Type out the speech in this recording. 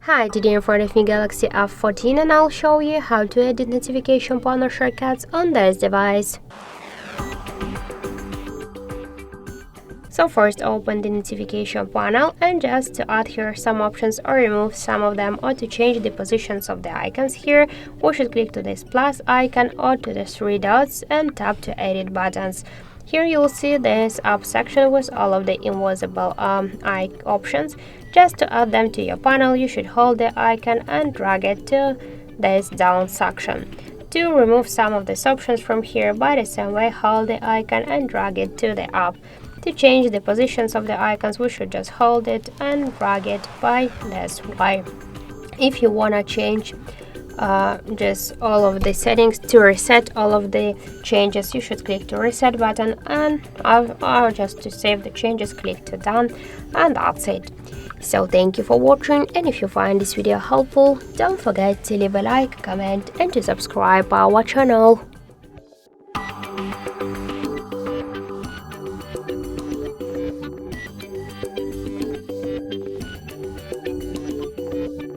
Hi, today in front of me Galaxy F14 and I'll show you how to edit notification panel shortcuts on this device. So first open the notification panel and just to add here some options or remove some of them or to change the positions of the icons here, we should click to this plus icon or to the three dots and tap to edit buttons. Here you'll see this up section with all of the invisible options. Just to add them to your panel, you should hold the icon and drag it to this down section. To remove some of these options from here, by the same way, hold the icon and drag it to the up. To change the positions of the icons, we should just hold it and drag it by this way. If you want to change just all of the settings, to reset all of the changes, you should click to reset button, and or just to save the changes, click to done, and that's it. So thank you for watching, and if you find this video helpful, don't forget to leave a like, comment and to subscribe our channel.